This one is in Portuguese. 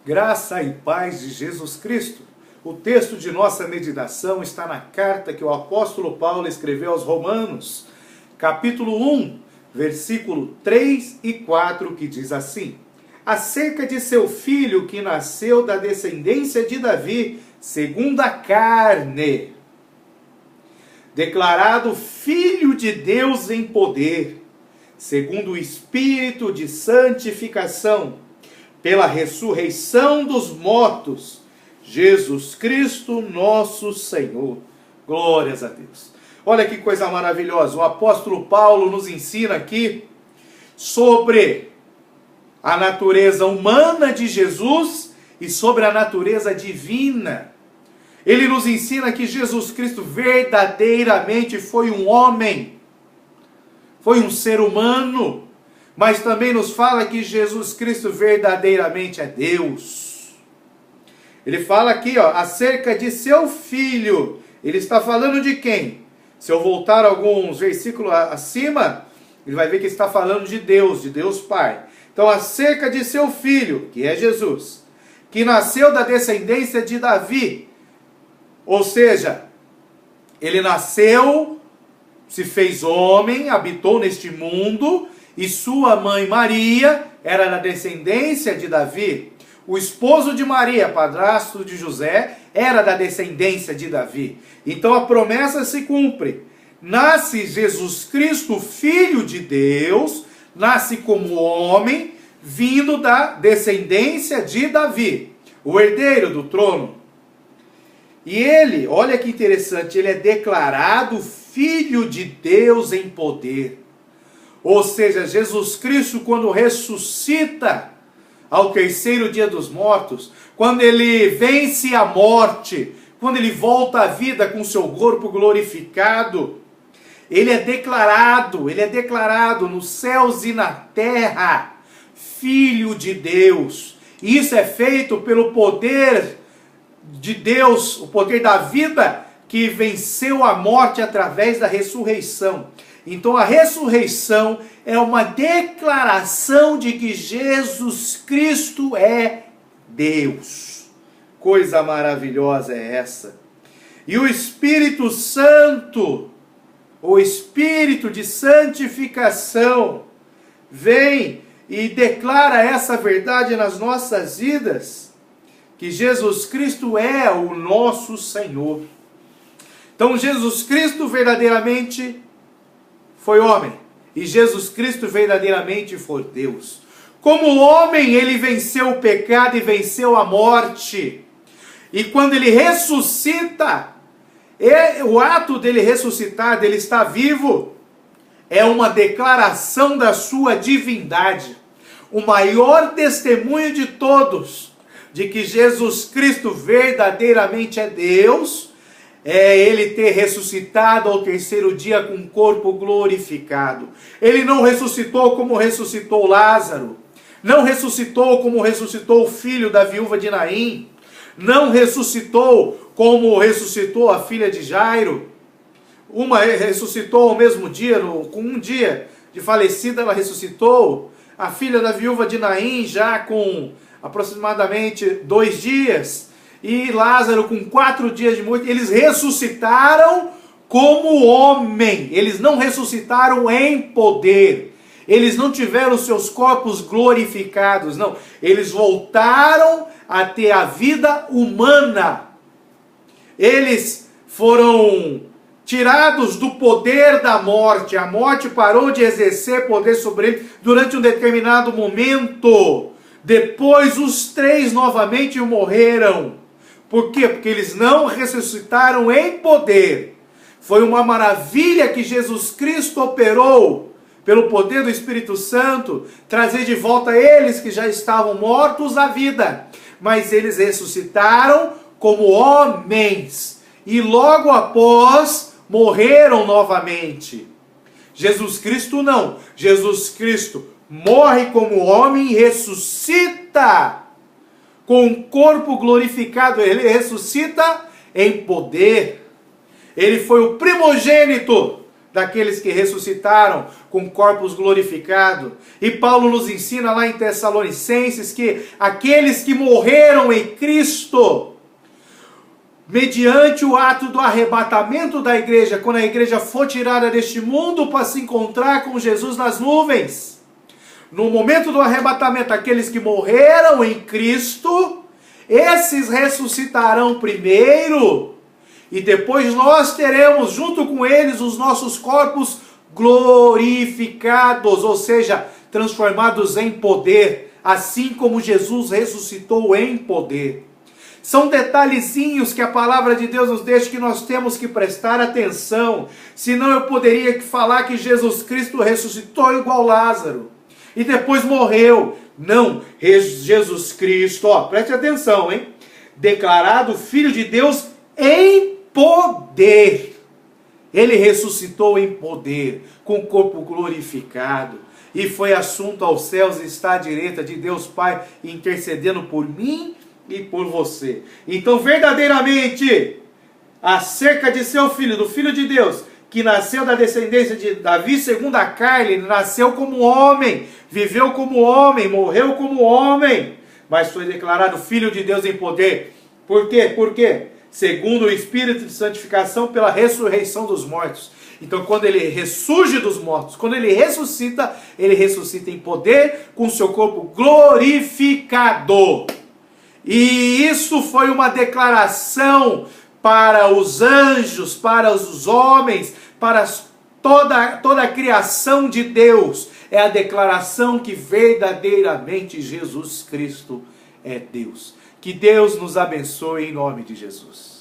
Graça e paz de Jesus Cristo. O texto de nossa meditação está na carta que o apóstolo Paulo escreveu aos Romanos, capítulo 1, versículo 3 e 4, que diz assim: acerca de seu filho que nasceu da descendência de Davi, segundo a carne, declarado Filho de Deus em poder, segundo o Espírito de santificação, pela ressurreição dos mortos, Jesus Cristo nosso Senhor. Glórias a Deus. Olha que coisa maravilhosa. O apóstolo Paulo nos ensina aqui sobre a natureza humana de Jesus e sobre a natureza divina. Ele nos ensina que Jesus Cristo verdadeiramente foi um homem, foi um ser humano, mas também nos fala que Jesus Cristo verdadeiramente é Deus. Ele fala aqui, acerca de seu filho. Ele está falando de quem? Se eu voltar alguns versículos acima, ele vai ver que está falando de Deus Pai. Então, acerca de seu filho, que é Jesus, que nasceu da descendência de Davi. Ou seja, ele nasceu, se fez homem, habitou neste mundo, e sua mãe Maria era da descendência de Davi. O esposo de Maria, padrasto de José, era da descendência de Davi. Então a promessa se cumpre. Nasce Jesus Cristo, Filho de Deus, nasce como homem, vindo da descendência de Davi, o herdeiro do trono. E ele, olha que interessante, ele é declarado Filho de Deus em poder. Ou seja, Jesus Cristo, quando ressuscita ao terceiro dia dos mortos, quando ele vence a morte, quando ele volta à vida com seu corpo glorificado, ele é declarado nos céus e na terra, Filho de Deus. E isso é feito pelo poder de Deus, o poder da vida que venceu a morte através da ressurreição. Então a ressurreição é uma declaração de que Jesus Cristo é Deus. Coisa maravilhosa é essa. E o Espírito Santo, o Espírito de santificação, vem e declara essa verdade nas nossas vidas, que Jesus Cristo é o nosso Senhor. Então Jesus Cristo verdadeiramente foi homem, e Jesus Cristo verdadeiramente foi Deus. Como homem, ele venceu o pecado e venceu a morte. E quando ele ressuscita, o ato dele ressuscitar, dele estar vivo, é uma declaração da sua divindade. O maior testemunho de todos, de que Jesus Cristo verdadeiramente é Deus, é ele ter ressuscitado ao terceiro dia com o corpo glorificado. Ele não ressuscitou como ressuscitou Lázaro, não ressuscitou como ressuscitou o filho da viúva de Naim, não ressuscitou como ressuscitou a filha de Jairo. Uma ressuscitou ao mesmo dia, com um dia de falecida ela ressuscitou. A filha da viúva de Naim já com aproximadamente 2 dias. E Lázaro com 4 dias de morte. Eles ressuscitaram como homem. Eles não ressuscitaram em poder. Eles não tiveram seus corpos glorificados, não. Eles voltaram a ter a vida humana. Eles foram tirados do poder da morte. A morte parou de exercer poder sobre eles durante um determinado momento. Depois os 3 novamente morreram. Por quê? Porque eles não ressuscitaram em poder. Foi uma maravilha que Jesus Cristo operou pelo poder do Espírito Santo, trazer de volta eles que já estavam mortos à vida. Mas eles ressuscitaram como homens. E logo após morreram novamente. Jesus Cristo não. Jesus Cristo morre como homem e ressuscita com o corpo glorificado. Ele ressuscita em poder. Ele foi o primogênito daqueles que ressuscitaram com corpos glorificados. E Paulo nos ensina lá em Tessalonicenses que aqueles que morreram em Cristo, mediante o ato do arrebatamento da igreja, quando a igreja for tirada deste mundo para se encontrar com Jesus nas nuvens, no momento do arrebatamento, aqueles que morreram em Cristo, esses ressuscitarão primeiro, e depois nós teremos junto com eles os nossos corpos glorificados, ou seja, transformados em poder, assim como Jesus ressuscitou em poder. São detalhezinhos que a palavra de Deus nos deixa que nós temos que prestar atenção, senão eu poderia falar que Jesus Cristo ressuscitou igual Lázaro e depois morreu. Não, Jesus Cristo, preste atenção, hein? Declarado Filho de Deus em poder. Ele ressuscitou em poder, com o corpo glorificado, e foi assunto aos céus e está à direita de Deus Pai, intercedendo por mim e por você. Então, verdadeiramente, acerca de seu filho, do Filho de Deus, que nasceu da descendência de Davi segundo a carne, ele nasceu como homem, viveu como homem, morreu como homem, mas foi declarado Filho de Deus em poder. Por quê? Por quê? Segundo o Espírito de santificação pela ressurreição dos mortos. Então, quando ele ressurge dos mortos, quando ele ressuscita em poder, com seu corpo glorificado. E isso foi uma declaração para os anjos, para os homens, para toda a criação de Deus. É a declaração que verdadeiramente Jesus Cristo é Deus. Que Deus nos abençoe em nome de Jesus.